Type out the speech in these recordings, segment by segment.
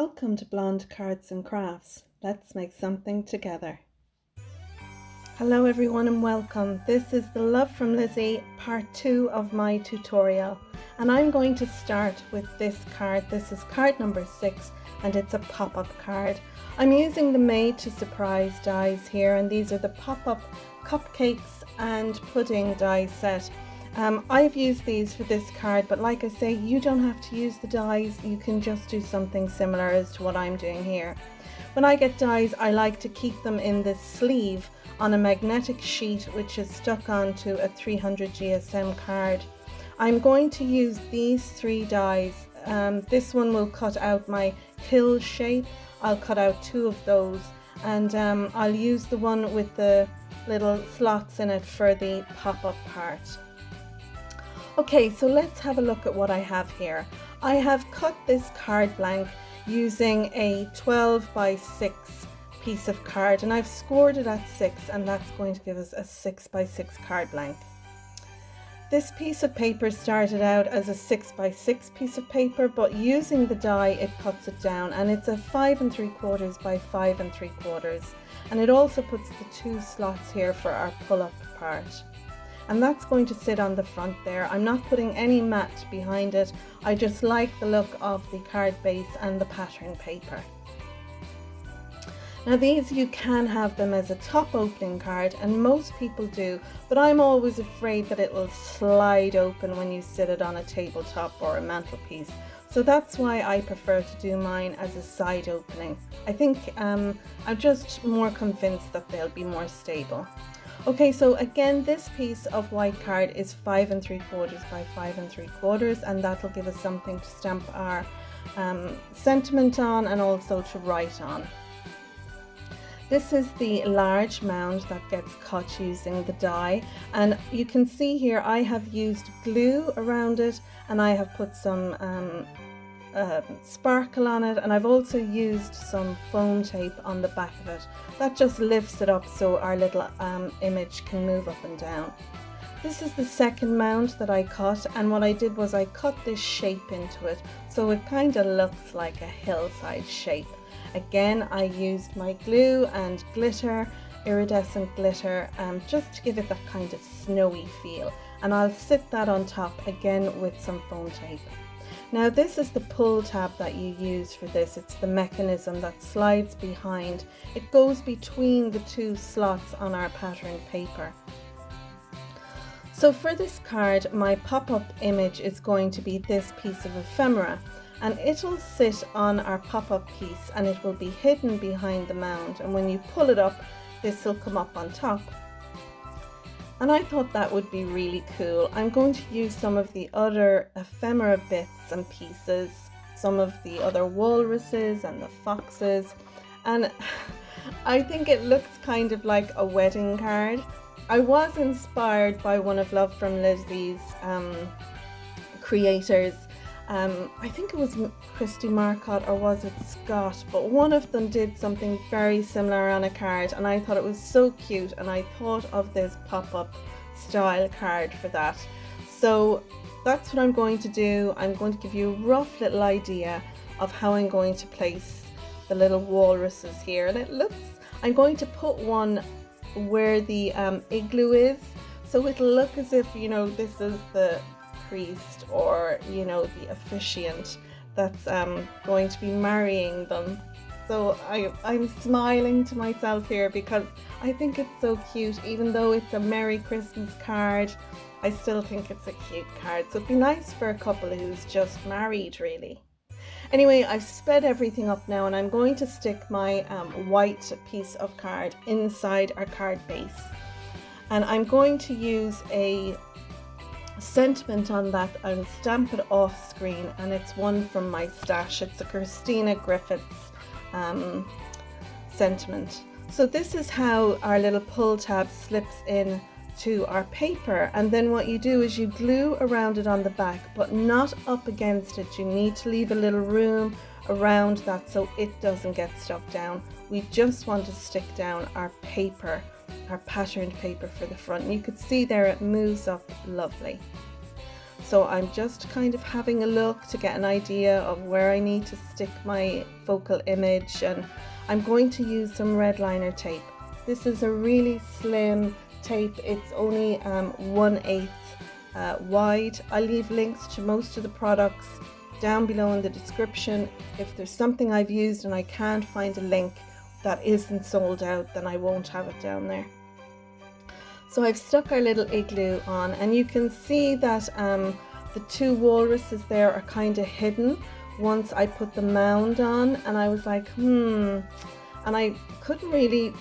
Welcome to Blonde Cards and Crafts. Let's make something together. Hello everyone and welcome. This is the Love from Lizi part 2 of my tutorial, and I'm going to start with this card. This is card number 6 and it's a pop-up card. I'm using the Made to Surprise dies here, and these are the pop-up cupcakes and pudding die set. I've used these for this card, but like I say, you don't have to use the dies. You can just do something similar as to what I'm doing here. When I get dies, I like to keep them in this sleeve on a magnetic sheet which is stuck onto a 300 GSM card. I'm going to use these 3 dies. This one will cut out my pill shape. I'll cut out 2 of those, and I'll use the one with the little slots in it for the pop-up part. Okay, so let's have a look at what I have here. I have cut this card blank using a 12 by 6 piece of card, and I've scored it at 6, and that's going to give us a 6 by 6 card blank. This piece of paper started out as a 6 by 6 piece of paper, but using the die it cuts it down, and it's a 5 3/4 by 5 3/4, and it also puts the 2 slots here for our pull-up part. And that's going to sit on the front there. I'm not putting any mat behind it. I just like the look of the card base and the pattern paper. Now these, you can have them as a top opening card, and most people do, but I'm always afraid that it will slide open when you sit it on a tabletop or a mantelpiece. So that's why I prefer to do mine as a side opening. I think I'm just more convinced that they'll be more stable. Okay, so again, this piece of white card is 5 3/4 by 5 3/4, and that'll give us something to stamp our sentiment on and also to write on. This is the large mound that gets cut using the die, and you can see here I have used glue around it, and I have put some sparkle on it, and I've also used some foam tape on the back of it. That just lifts it up so our little image can move up and down. This is the second mound that I cut, and what I did was I cut this shape into it so it kind of looks like a hillside shape. Again, I used my glue and glitter, iridescent glitter, just to give it that kind of snowy feel, and I'll sit that on top again with some foam tape. Now this is the pull tab that you use for this. It's the mechanism that slides behind. It goes between the 2 slots on our pattern paper. So for this card, my pop-up image is going to be this piece of ephemera, and it'll sit on our pop-up piece and it will be hidden behind the mound, and when you pull it up, this will come up on top. And I thought that would be really cool. I'm going to use some of the other ephemera bits and pieces, some of the other walruses and the foxes, and I think it looks kind of like a wedding card. I was inspired by one of Love from Lizi's creators. I think it was Christy Marcotte, or was it Scott, but one of them did something very similar on a card, and I thought it was so cute, and I thought of this pop-up style card for that. So that's what I'm going to do. I'm going to give you a rough little idea of how I'm going to place the little walruses here, and it looks, I'm going to put one where the igloo is, so it'll look as if, you know, this is the priest, or, you know, the officiant that's going to be marrying them. So I'm smiling to myself here because I think it's so cute. Even though it's a Merry Christmas card, I still think it's a cute card. So it'd be nice for a couple who's just married, really. Anyway, I've sped everything up now, and I'm going to stick my white piece of card inside our card base, and I'm going to use a sentiment on that. I'll stamp it off screen, and it's one from my stash. It's a Christina Griffiths sentiment. So this is how our little pull tab slips in to our paper, and then what you do is you glue around it on the back, but not up against it. You need to leave a little room around that so it doesn't get stuck down. We just want to stick down our paper, our patterned paper for the front, and you could see there it moves up lovely. So I'm just kind of having a look to get an idea of where I need to stick my focal image, and I'm going to use some red liner tape. This is a really slim tape. It's only 1/8 wide. I'll leave links to most of the products down below in the description. If there's something I've used and I can't find a link that isn't sold out, then I won't have it down there. So I've stuck our little igloo on, and you can see that the two walruses there are kind of hidden once I put the mound on, and I was like, and I couldn't really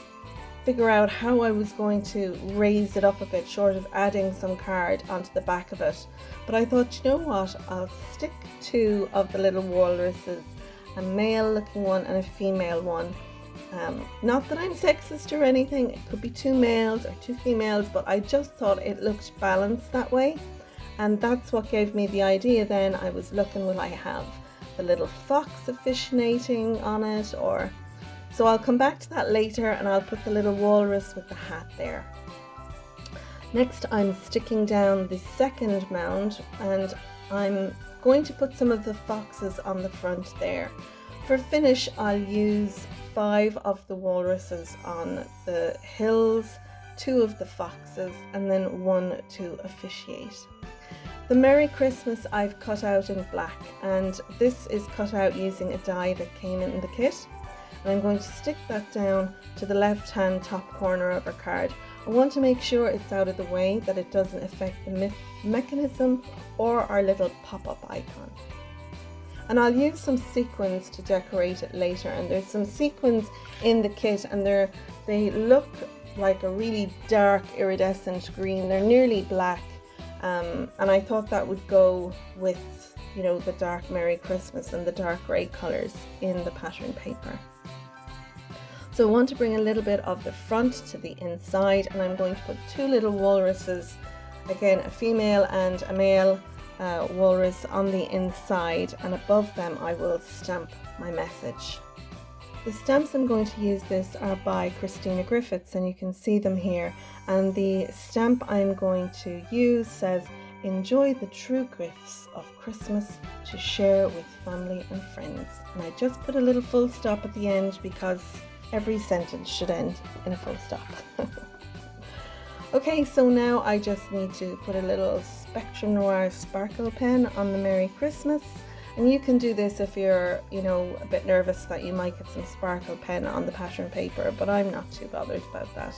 figure out how I was going to raise it up a bit, short of adding some card onto the back of it. But I thought, you know what, I'll stick two of the little walruses, a male looking one and a female one. Not that I'm sexist or anything, it could be two males or two females, but I just thought it looked balanced that way, and that's what gave me the idea. Then I was looking, will I have the little fox officiating on it, or so I'll come back to that later, and I'll put the little walrus with the hat there. Next I'm sticking down the second mound, and I'm going to put some of the foxes on the front there. For finish, I'll use 5 of the walruses on the hills, 2 of the foxes, and then 1 to officiate. The Merry Christmas I've cut out in black, and this is cut out using a die that came in the kit. And I'm going to stick that down to the left hand top corner of our card. I want to make sure it's out of the way, that it doesn't affect the mechanism or our little pop-up icon. And I'll use some sequins to decorate it later, and there's some sequins in the kit, and they look like a really dark iridescent green. They're nearly black, and I thought that would go with, you know, the dark Merry Christmas and the dark grey colours in the pattern paper. So I want to bring a little bit of the front to the inside, and I'm going to put 2 little walruses, again a female and a male walrus, on the inside, and above them I will stamp my message. The stamps I'm going to use this are by Christina Griffiths, and you can see them here, and the stamp I'm going to use says, "Enjoy the true gifts of Christmas to share with family and friends." And I just put a little full stop at the end because every sentence should end in a full stop. Okay, so now I just need to put a little Spectrum Noir sparkle pen on the Merry Christmas, and you can do this if you're, you know, a bit nervous that you might get some sparkle pen on the pattern paper, but I'm not too bothered about that.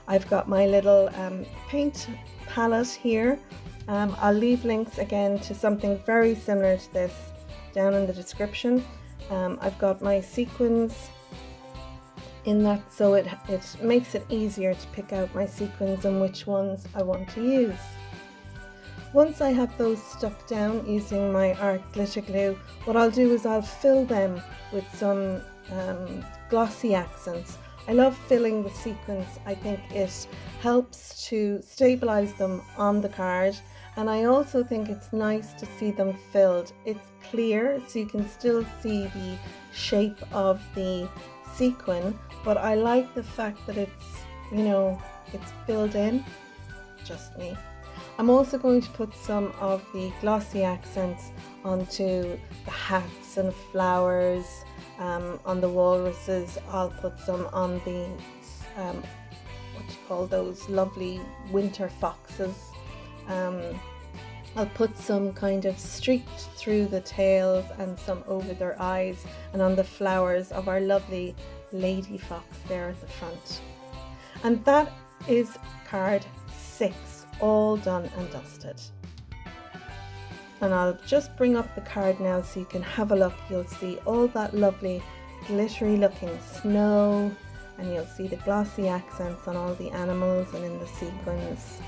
I've got my little paint palette here. I'll leave links again to something very similar to this down in the description. I've got my sequins in that, so it makes it easier to pick out my sequins and which ones I want to use. Once I have those stuck down using my art glitter glue, what I'll do is I'll fill them with some glossy accents. I love filling the sequins. I think it helps to stabilize them on the card, and I also think it's nice to see them filled. It's clear, so you can still see the shape of the sequin, but I like the fact that it's, you know, it's filled in. Just me. I'm also going to put some of the glossy accents onto the hats and flowers, on the walruses. I'll put some on the what do you call those lovely winter foxes. I'll put some kind of streaked through the tails and some over their eyes, and on the flowers of our lovely lady fox there at the front. And that is card 6, all done and dusted. And I'll just bring up the card now so you can have a look. You'll see all that lovely glittery looking snow, and you'll see the glossy accents on all the animals and in the sequins.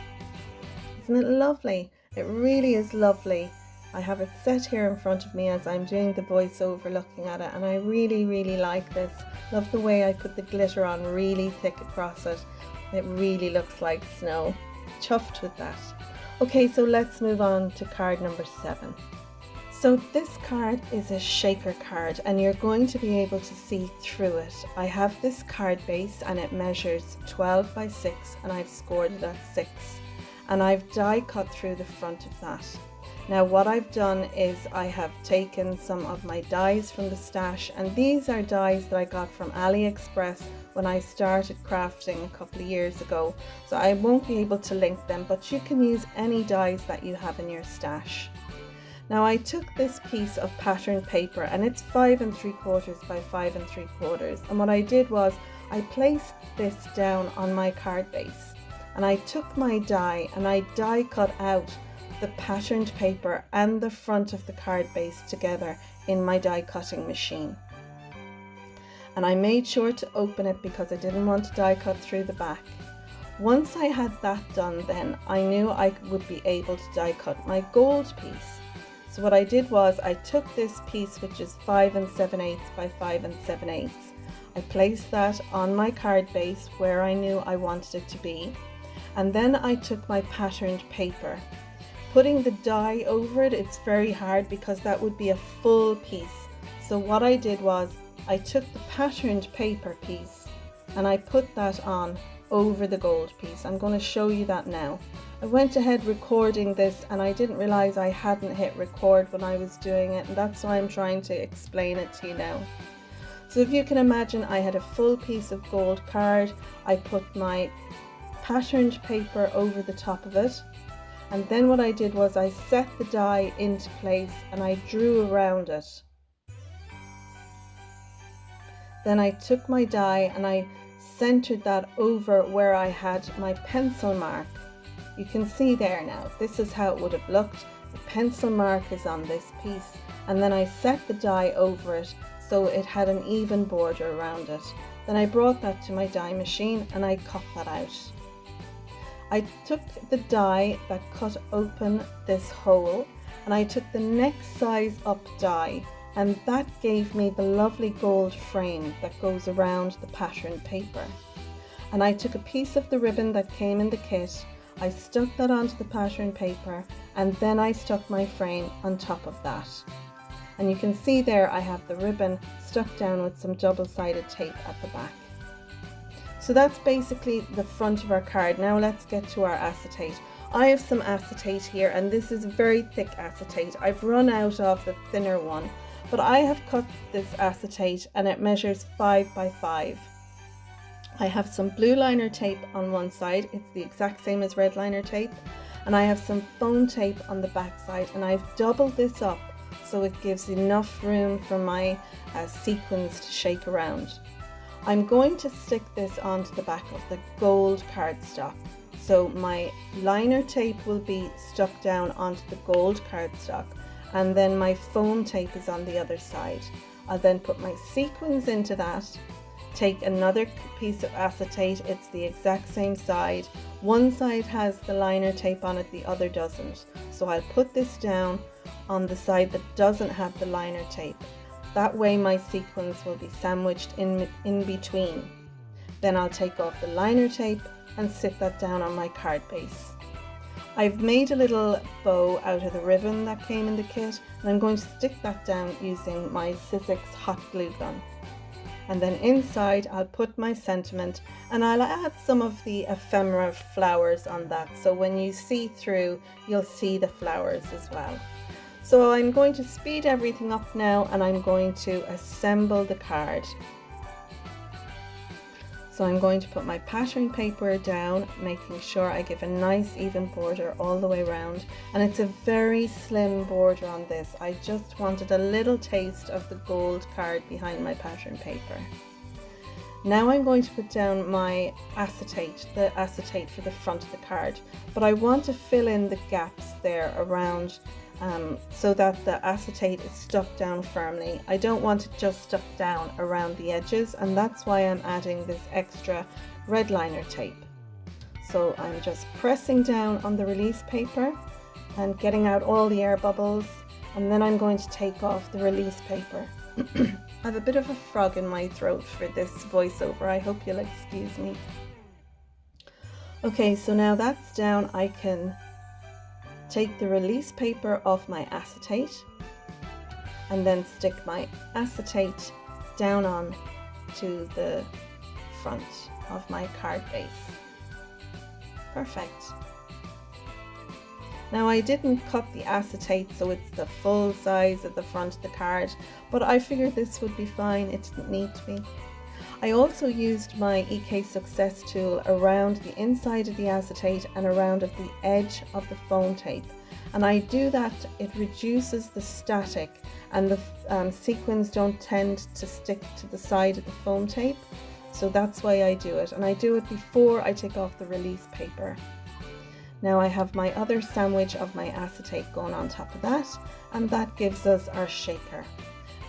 Isn't it lovely? It really is lovely. I have it set here in front of me as I'm doing the voiceover looking at it, and I really like this. Love the way I put the glitter on really thick across it. It really looks like snow. Chuffed with that. Okay, so let's move on to card number 7. So this card is a shaker card, and you're going to be able to see through it. I have this card base, and it measures 12 by 6, and I've scored it at 6. And I've die cut through the front of that. Now what I've done is I have taken some of my dies from the stash, and these are dies that I got from AliExpress when I started crafting a couple of years ago, so I won't be able to link them, but you can use any dies that you have in your stash. Now I took this piece of patterned paper, and it's 5 3/4 by 5 3/4, and what I did was I placed this down on my card base, and I took my die and I die cut out the patterned paper and the front of the card base together in my die cutting machine. And I made sure to open it because I didn't want to die cut through the back. Once I had that done, then I knew I would be able to die cut my gold piece. So what I did was I took this piece, which is 5 7/8 by 5 7/8. I placed that on my card base where I knew I wanted it to be, and then I took my patterned paper. Putting the die over it, it's very hard because that would be a full piece. So what I did was I took the patterned paper piece and I put that on over the gold piece. I'm going to show you that now. I went ahead recording this and I didn't realize I hadn't hit record when I was doing it, and that's why I'm trying to explain it to you now. So if you can imagine, I had a full piece of gold card. I put my patterned paper over the top of it, and then what I did was I set the die into place and I drew around it. Then I took my die and I centered that over where I had my pencil mark. You can see there now, this is how it would have looked. The pencil mark is on this piece, and then I set the die over it so it had an even border around it. Then I brought that to my die machine and I cut that out. I took the die that cut open this hole and I took the next size up die, and that gave me the lovely gold frame that goes around the patterned paper. And I took a piece of the ribbon that came in the kit, I stuck that onto the patterned paper, and then I stuck my frame on top of that. And you can see there I have the ribbon stuck down with some double-sided tape at the back. So that's basically the front of our card. Now let's get to our acetate. I have some acetate here, and this is very thick acetate. I've run out of the thinner one, but I have cut this acetate and it measures 5 by 5. I have some blue liner tape on one side, it's the exact same as red liner tape, and I have some foam tape on the back side, and I've doubled this up so it gives enough room for my sequins to shake around. I'm going to stick this onto the back of the gold cardstock. So my liner tape will be stuck down onto the gold cardstock, and then my foam tape is on the other side. I'll then put my sequins into that, take another piece of acetate, it's the exact same side. One side has the liner tape on it, the other doesn't. So I'll put this down on the side that doesn't have the liner tape. That way my sequins will be sandwiched in between. Then I'll take off the liner tape and sit that down on my card base. I've made a little bow out of the ribbon that came in the kit, and I'm going to stick that down using my Sizzix hot glue gun. And then inside I'll put my sentiment, and I'll add some of the ephemera flowers on that, so when you see through you'll see the flowers as well. So I'm going to speed everything up now, and I'm going to assemble the card. So I'm going to put my pattern paper down, making sure I give a nice even border all the way around, and it's a very slim border on this. I just wanted a little taste of the gold card behind my pattern paper. Now I'm going to put down my acetate, the acetate for the front of the card, but I want to fill in the gaps there around so that the acetate is stuck down firmly. I don't want it just stuck down around the edges, and that's why I'm adding this extra red liner tape. So I'm just pressing down on the release paper and getting out all the air bubbles, and then I'm going to take off the release paper. I have a bit of a frog in my throat for this voiceover, I hope you'll excuse me. Okay, so now that's down, I can take the release paper off my acetate and then stick my acetate down on to the front of my card base. Perfect. Now I didn't cut the acetate so it's the full size at the front of the card, but I figured this would be fine, it didn't need to be. I also used my EK Success tool around the inside of the acetate and around of the edge of the foam tape. And I do that, it reduces the static and the sequins don't tend to stick to the side of the foam tape. So that's why I do it. And I do it before I take off the release paper. Now I have my other sandwich of my acetate going on top of that, and that gives us our shaker.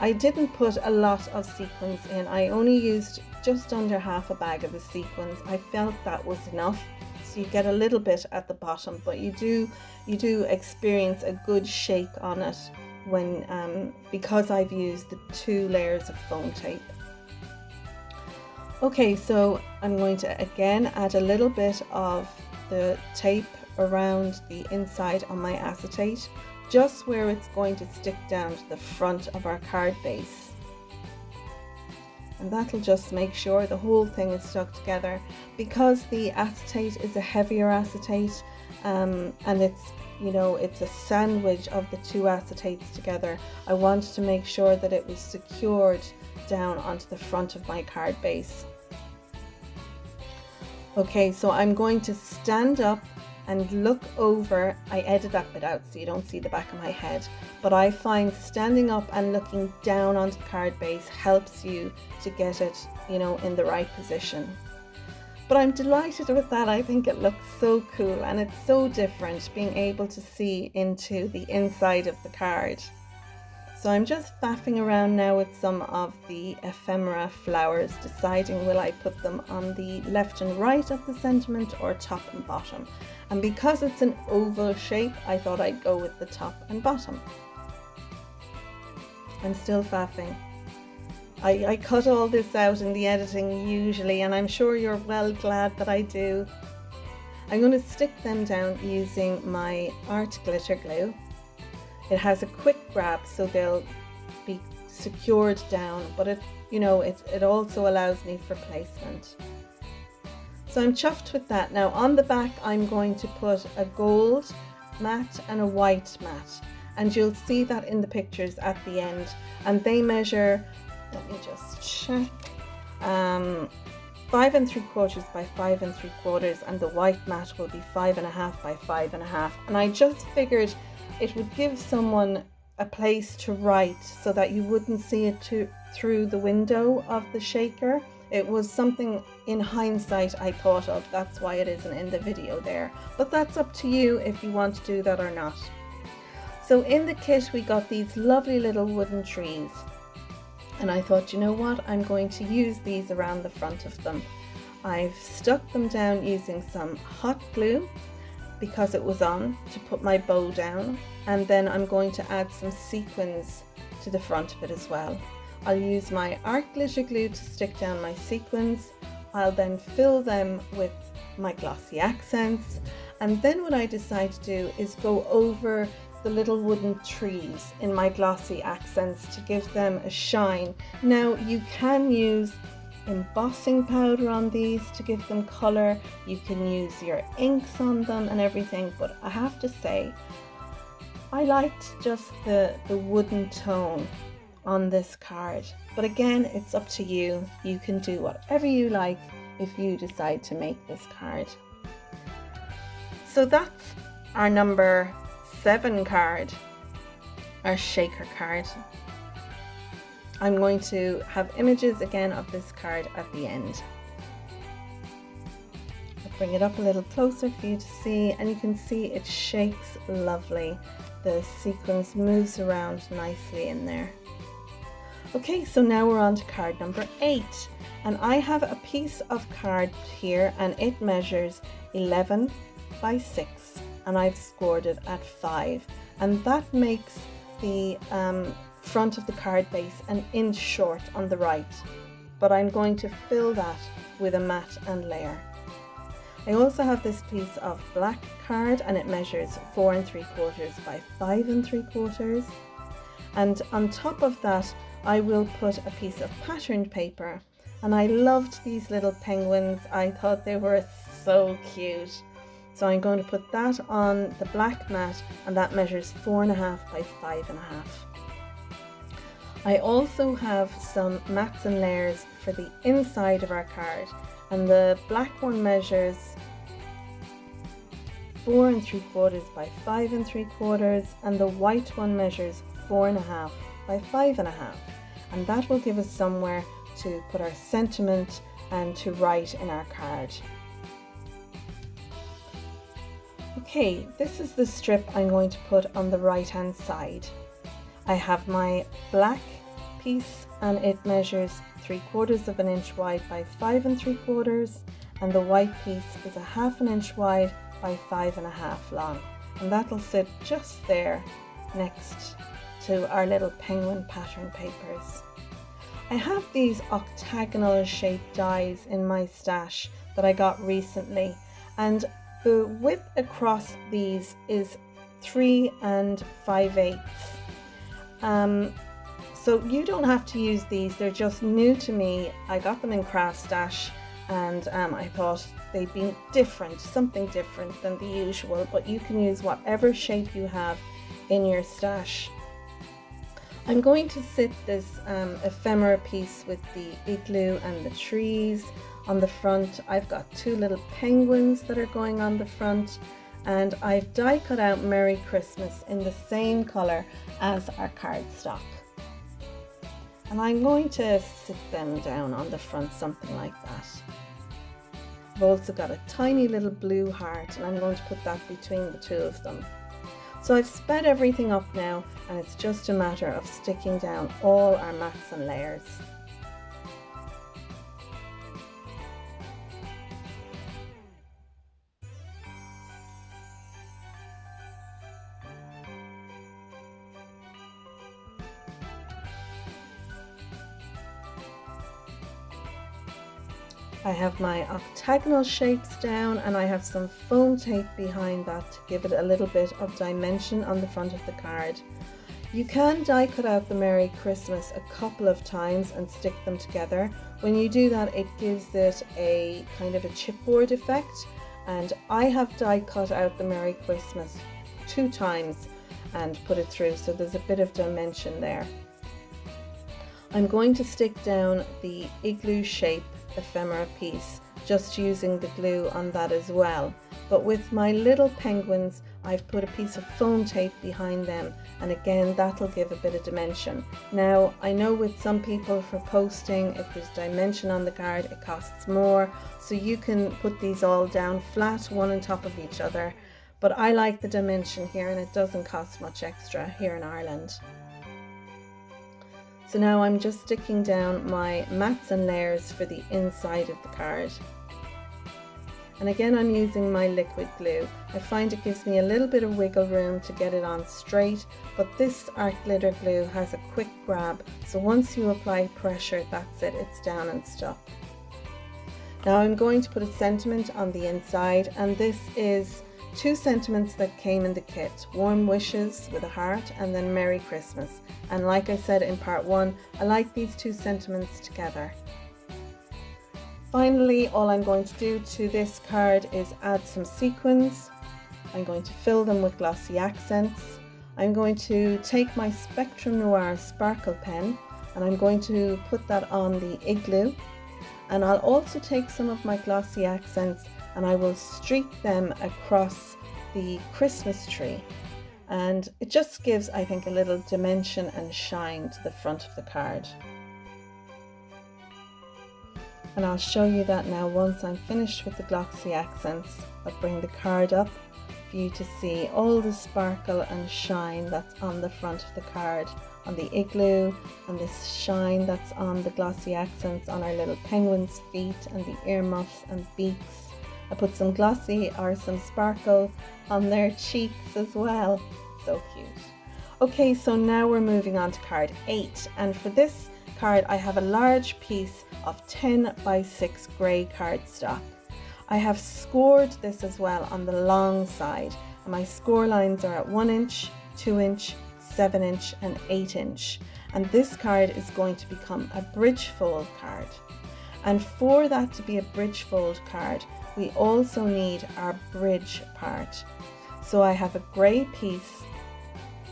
I didn't put a lot of sequins in. I only used just under half a bag of the sequins. I felt that was enough. So you get a little bit at the bottom, but you do experience a good shake on it when because I've used the 2 layers of foam tape. Okay, so I'm going to again add a little bit of the tape around the inside on my acetate, just where it's going to stick down to the front of our card base. And that'll just make sure the whole thing is stuck together. Because the acetate is a heavier acetate and it's, you know, it's a sandwich of the 2 acetates together, I wanted to make sure that it was secured down onto the front of my card base. Okay, so I'm going to stand up and look over. I edit that bit out so you don't see the back of my head, but I find standing up and looking down onto the card base helps you to get it, you know, in the right position. But I'm delighted with that. I think it looks so cool and it's so different being able to see into the inside of the card. So I'm just faffing around now with some of the ephemera flowers, deciding will I put them on the left and right of the sentiment or top and bottom. And because it's an oval shape, I thought I'd go with the top and bottom. I'm still faffing. I cut all this out in the editing usually, and I'm sure you're well glad that I do. I'm going to stick them down using my art glitter glue. It has a quick grab, so they'll be secured down, but it also allows me for placement. So I'm chuffed with that. Now on the back I'm going to put a gold matte and a white matte, and you'll see that in the pictures at the end, and they measure, let me just check, 5 3/4 by 5 3/4, and the white matte will be 5.5 by 5.5. And I just figured it would give someone a place to write so that you wouldn't see it through the window of the shaker. It was something in hindsight I thought of, that's why it isn't in the video there. But that's up to you if you want to do that or not. So in the kit we got these lovely little wooden trees. And I thought, you know what, I'm going to use these around the front of them. I've stuck them down using some hot glue because it was on to put my bow down, and then I'm going to add some sequins to the front of it as well. I'll use my art glitter glue to stick down my sequins. I'll then fill them with my Glossy Accents, and then what I decide to do is go over the little wooden trees in my Glossy Accents to give them a shine. Now you can use embossing powder on these to give them color, you can use your inks on them and everything, but I have to say I liked just the wooden tone on this card. But again, it's up to you. You can do whatever you like if you decide to make this card. So that's our number 7 card, our shaker card. I'm going to have images again of this card at the end. I'll bring it up a little closer for you to see, and you can see it shakes lovely. The sequins moves around nicely in there. Okay, so now we're on to card number 8, and I have a piece of card here and it measures 11 by 6, and I've scored it at 5, and that makes the front of the card base an inch short on the right, but I'm going to fill that with a matte and layer. I also have this piece of black card and it measures 4 3/4 by 5 3/4, and on top of that I will put a piece of patterned paper, and I loved these little penguins. I thought they were so cute. So I'm going to put that on the black mat, and that measures 4.5 by 5.5. I also have some mats and layers for the inside of our card, and the black one measures 4.75 by 5.75, and the white one measures 4.5 by 5.5, and that will give us somewhere to put our sentiment and to write in our card. Okay, this is the strip I'm going to put on the right hand side. I have my black piece, and it measures 3/4 inch wide by 5.75, and the white piece is 1/2 inch wide by 5.5 long, and that'll sit just there next to our little penguin pattern papers. I have these octagonal shaped dies in my stash that I got recently, and the width across these is 3 5/8. So you don't have to use these, they're just new to me. I got them in Craft Stash, and I thought they'd be different, something different than the usual, but you can use whatever shape you have in your stash. I'm going to sit this ephemera piece with the igloo and the trees on the front. I've got 2 little penguins that are going on the front, and I've die cut out Merry Christmas in the same colour as our cardstock. And I'm going to sit them down on the front, something like that. I've also got a tiny little blue heart, and I'm going to put that between the 2 of them. So I've sped everything up now, and it's just a matter of sticking down all our mats and layers. I have my octagonal shapes down, and I have some foam tape behind that to give it a little bit of dimension on the front of the card. You can die cut out the Merry Christmas a couple of times and stick them together. When you do that, it gives it a kind of a chipboard effect, and I have die cut out the Merry Christmas 2 times and put it through, so there's a bit of dimension there. I'm going to stick down the igloo shape ephemera piece, just using the glue on that as well, but with my little penguins I've put a piece of foam tape behind them, and again that'll give a bit of dimension. Now I know with some people for posting, if there's dimension on the card it costs more, so you can put these all down flat, one on top of each other, but I like the dimension here, and it doesn't cost much extra here in Ireland. So now I'm just sticking down my mats and layers for the inside of the card. And again I'm using my liquid glue. I find it gives me a little bit of wiggle room to get it on straight, but this art glitter glue has a quick grab, so once you apply pressure, that's it, it's down and stuck. Now I'm going to put a sentiment on the inside, and this is 2 sentiments that came in the kit, Warm Wishes with a heart and then Merry Christmas. And like I said in part 1, I like these 2 sentiments together. Finally, all I'm going to do to this card is add some sequins. I'm going to fill them with Glossy Accents. I'm going to take my Spectrum Noir sparkle pen, and I'm going to put that on the igloo. And I'll also take some of my Glossy Accents, and I will streak them across the Christmas tree, and it just gives, I think, a little dimension and shine to the front of the card. And I'll show you that now once I'm finished with the Glossy Accents. I'll bring the card up for you to see all the sparkle and shine that's on the front of the card, on the igloo, and this shine that's on the Glossy Accents on our little penguins' feet and the earmuffs and beaks. I put some glossy or some sparkle on their cheeks as well. So cute. Okay, so now we're moving on to card 8, and for this card I have a large piece of 10 by 6 grey cardstock. I have scored this as well on the long side, and my score lines are at 1 inch, 2 inch, 7 inch and 8 inch, and this card is going to become a bridge fold card. And for that to be a bridge fold card, we also need our bridge part. So I have a grey piece,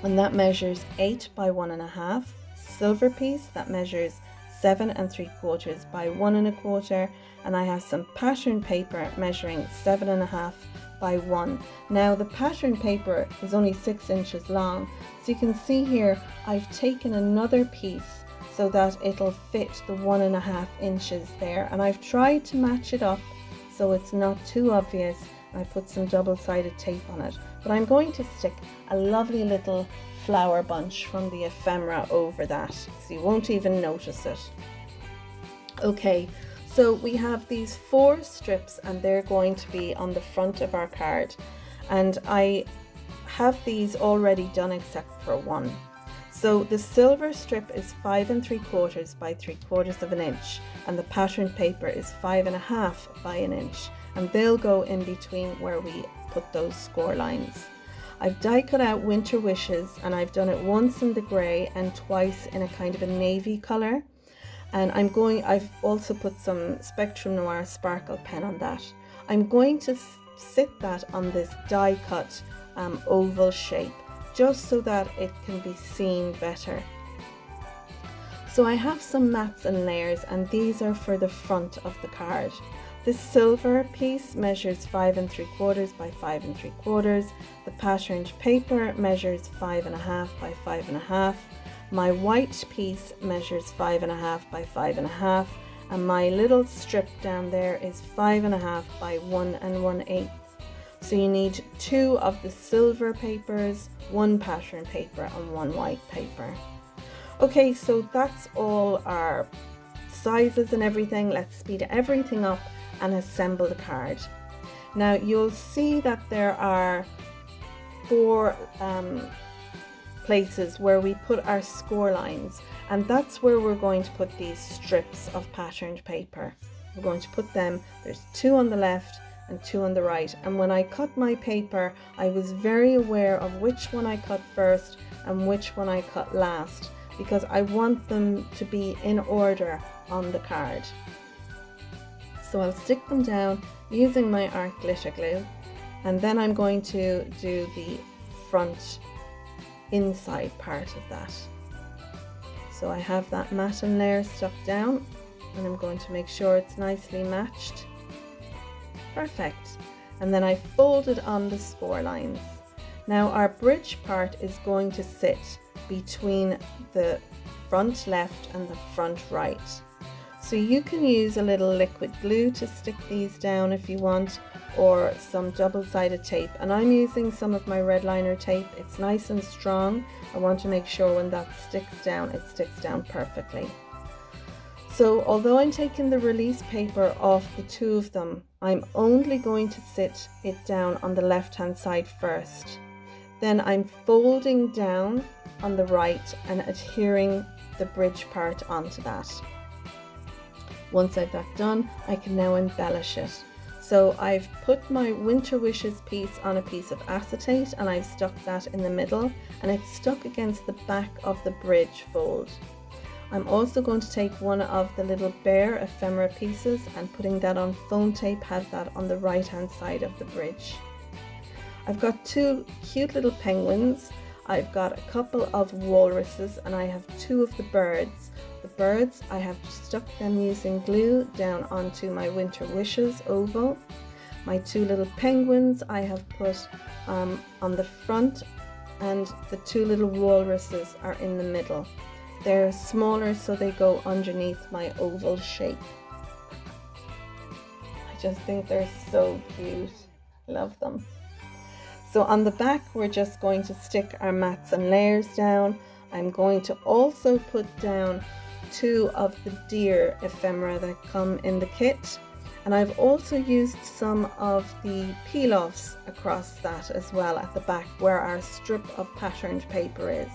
and that measures 8 by 1.5, silver piece that measures 7 3/4 by 1 1/4, and I have some pattern paper measuring 7.5 by 1. Now the pattern paper is only 6 inches long, so you can see here I've taken another piece so that it'll fit the 1.5 inches there, and I've tried to match it up so it's not too obvious. I put some double-sided tape on it, but I'm going to stick a lovely little flower bunch from the ephemera over that, so you won't even notice it. Okay, so we have these 4 strips, and they're going to be on the front of our card, and I have these already done except for one. So the silver strip is 5 3/4 by 3/4 inch, and the pattern paper is 5.5 by 1 inch, and they'll go in between where we put those score lines. I've die cut out Winter Wishes, and I've done it once in the grey and twice in a kind of a navy colour. And I've also put some Spectrum Noir sparkle pen on that. I'm going to sit that on this die cut oval shape, just so that it can be seen better. So I have some mats and layers, and these are for the front of the card. This silver piece measures 5 3/4 by 5 3/4. The patterned paper measures 5.5 by 5.5. My white piece measures 5.5 by 5.5, and my little strip down there is 5.5 by 1 1/8. So you need 2 of the silver papers, 1 pattern paper and 1 white paper. Okay, so that's all our sizes and everything. Let's speed everything up and assemble the card. Now you'll see that there are 4 places where we put our score lines, and that's where we're going to put these strips of patterned paper. We're going to put them, there's 2 on the left and 2 on the right, and when I cut my paper I was very aware of which one I cut first and which one I cut last, because I want them to be in order on the card. So I'll stick them down using my art glitter glue, and then I'm going to do the front inside part of that. So I have that mat and layer stuck down, and I'm going to make sure it's nicely matched. Perfect. And then I fold it on the score lines. Now our bridge part is going to sit between the front left and the front right. So you can use a little liquid glue to stick these down if you want, or some double-sided tape, and I'm using some of my red liner tape. It's nice and strong. I want to make sure when that sticks down, it sticks down perfectly. So although I'm taking the release paper off the 2 of them, I'm only going to sit it down on the left hand side first. Then I'm folding down on the right and adhering the bridge part onto that. Once I've that done, I can now embellish it. So I've put my Winter Wishes piece on a piece of acetate, and I've stuck that in the middle, and it's stuck against the back of the bridge fold. I'm also going to take one of the little bear ephemera pieces and putting that on foam tape, have that on the right hand side of the bridge. I've got 2 cute little penguins. I've got a couple of walruses, and I have 2 of the birds. The birds, I have stuck them using glue down onto my Winter Wishes oval. My 2 little penguins I have put on the front, and the 2 little walruses are in the middle. They're smaller, so they go underneath my oval shape. I just think they're so cute. Love them. So on the back, we're just going to stick our mats and layers down. I'm going to also put down 2 of the deer ephemera that come in the kit, and I've also used some of the peel-offs across that as well at the back where our strip of patterned paper is.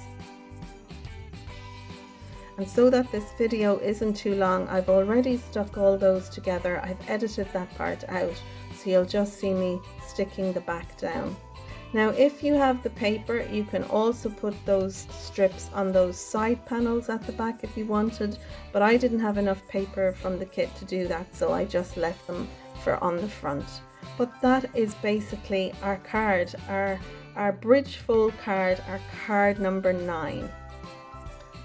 And so that this video isn't too long, I've already stuck all those together. I've edited that part out, so you'll just see me sticking the back down. Now if you have the paper, you can also put those strips on those side panels at the back if you wanted, but I didn't have enough paper from the kit to do that, so I just left them for on the front. But that is basically our card, our bridge fold card, our card number 9.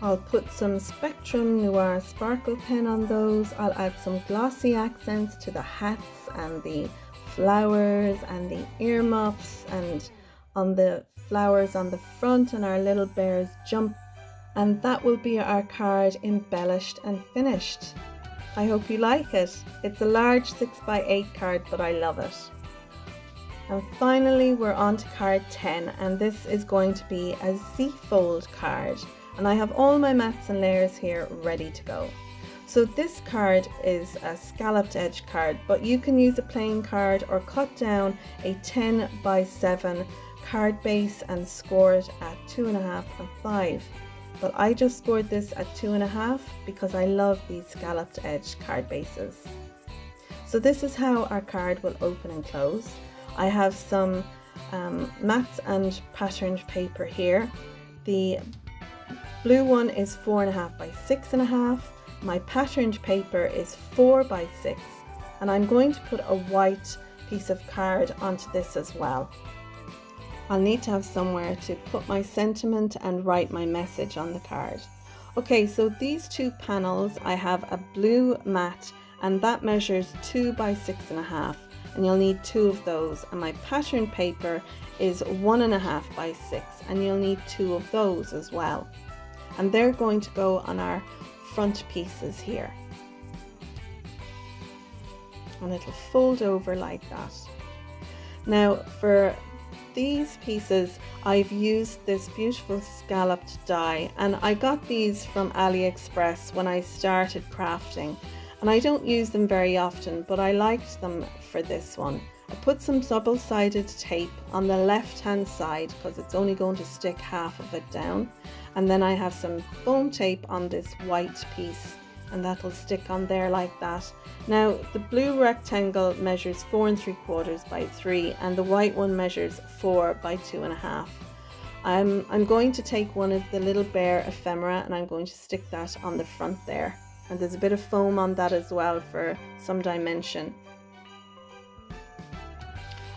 I'll put some Spectrum Noir sparkle pen on those. I'll add some glossy accents to the hats and the flowers and the earmuffs and on the flowers on the front, and our little bears jump, and that will be our card embellished and finished. I hope you like it. It's a large 6x8 card, but I love it. And finally we're on to card 10, and this is going to be a Z-fold card, and I have all my mats and layers here ready to go. So this card is a scalloped edge card, but you can use a plain card or cut down a 10x7 card base and score it at 2.5 and 5. But I just scored this at 2.5 because I love these scalloped edge card bases. So this is how our card will open and close. I have some mats and patterned paper here. The blue one is 4.5 by 6.5. My patterned paper is 4 by 6, and I'm going to put a white piece of card onto this as well. I'll need to have somewhere to put my sentiment and write my message on the card. Okay, so these two panels, I have a blue mat, and that measures 2 by 6.5, and you'll need 2 of those. And my pattern paper is 1.5 by 6, and you'll need 2 of those as well. And they're going to go on our front pieces here, and it'll fold over like that. Now for these pieces, I've used this beautiful scalloped die, and I got these from AliExpress when I started crafting, and I don't use them very often, but I liked them for this one. I put some double-sided tape on the left hand side because it's only going to stick half of it down, and then I have some foam tape on this white piece, and that'll stick on there like that. Now the blue rectangle measures 4 3/4 by 3, and the white one measures 4 by 2.5. I'm going to take one of the little bear ephemera, and I'm going to stick that on the front there, and there's a bit of foam on that as well for some dimension.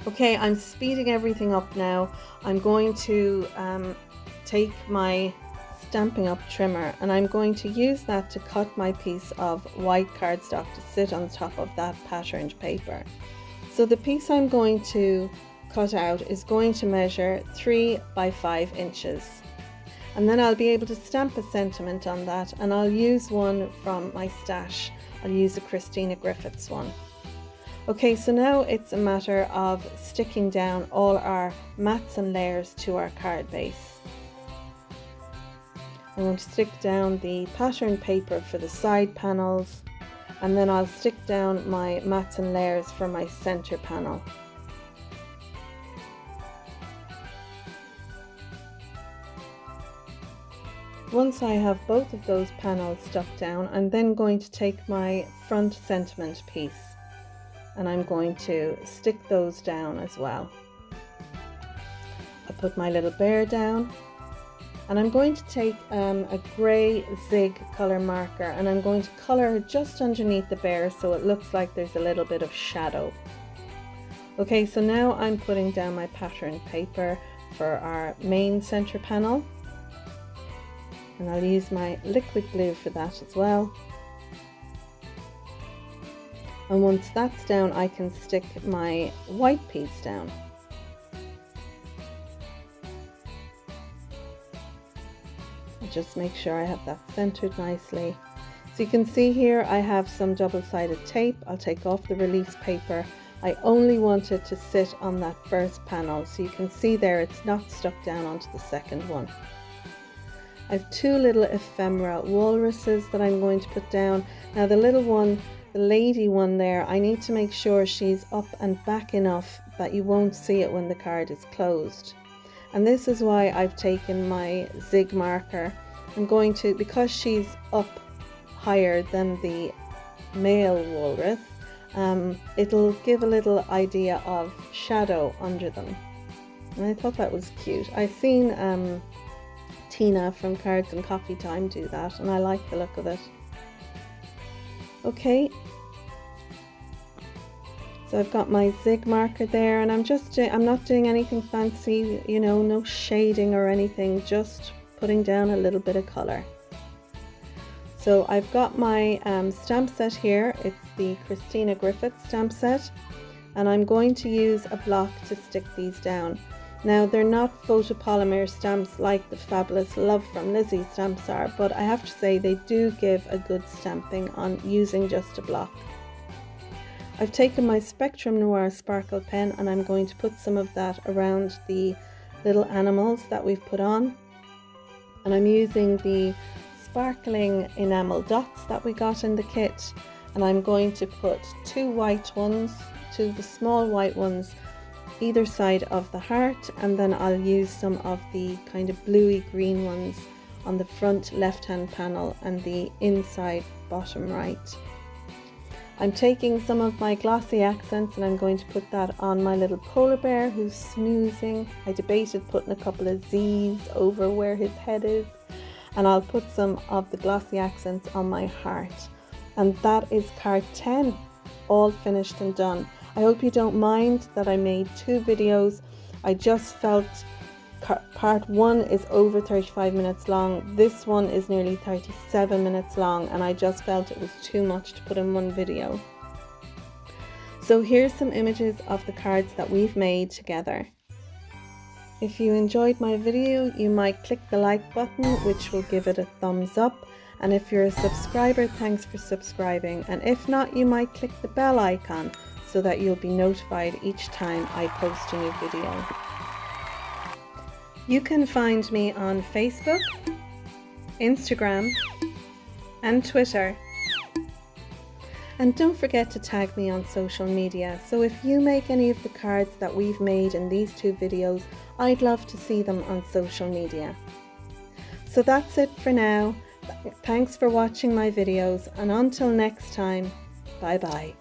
Okay, I'm speeding everything up now. I'm going to take my Stampin' Up trimmer, and I'm going to use that to cut my piece of white cardstock to sit on top of that patterned paper. So the piece I'm going to cut out is going to measure 3 by 5 inches. And then I'll be able to stamp a sentiment on that, and I'll use one from my stash. I'll use a Christina Griffiths one. Okay, so now it's a matter of sticking down all our mats and layers to our card base. I'm going to stick down the pattern paper for the side panels, and then I'll stick down my mats and layers for my center panel. Once I have both of those panels stuck down, I'm then going to take my front sentiment piece, and I'm going to stick those down as well. I put my little bear down, and I'm going to take a grey zig colour marker, and I'm going to colour just underneath the bear so it looks like there's a little bit of shadow. Okay, so now I'm putting down my pattern paper for our main center panel, and I'll use my liquid glue for that as well. And once that's down, I can stick my white piece down. Just make sure I have that centered nicely. So you can see here I have some double-sided tape. I'll take off the release paper. I only want it to sit on that first panel, so you can see there it's not stuck down onto the second one. I have 2 little ephemera walruses that I'm going to put down. Now the little one, the lady one there, I need to make sure she's up and back enough that you won't see it when the card is closed. And this is why I've taken my zig marker. I'm going to, because she's up higher than the male walrus, it'll give a little idea of shadow under them. and I thought that was cute. I've seen Tina from Cards and Coffee Time do that, and I like the look of it. Okay, so I've got my zig marker there, and I'm not doing anything fancy, you know, no shading or anything, just putting down a little bit of color. So I've got my stamp set here. It's the Christina Griffith stamp set, and I'm going to use a block to stick these down. Now, they're not photopolymer stamps like the fabulous Love from Lizi stamps are, but I have to say they do give a good stamping on using just a block. I've taken my Spectrum Noir sparkle pen, and I'm going to put some of that around the little animals that we've put on. And I'm using the sparkling enamel dots that we got in the kit, and I'm going to put two the small white ones either side of the heart, and then I'll use some of the kind of bluey green ones on the front left hand panel and the inside bottom right. I'm taking some of my Glossy Accents, and I'm going to put that on my little polar bear who's snoozing. I debated putting a couple of Z's over where his head is, and I'll put some of the Glossy Accents on my heart. And that is card 10, all finished and done. I hope you don't mind that I made two videos. I just felt part 1 is over 35 minutes long. This one is nearly 37 minutes long, and I just felt it was too much to put in one video. So here's some images of the cards that we've made together. If you enjoyed my video, you might click the like button, which will give it a thumbs up. And if you're a subscriber, thanks for subscribing. And if not, you might click the bell icon so that you'll be notified each time I post a new video. You can find me on Facebook, Instagram, and Twitter. And don't forget to tag me on social media. So if you make any of the cards that we've made in these two videos, I'd love to see them on social media. So that's it for now. Thanks for watching my videos, and until next time, bye bye.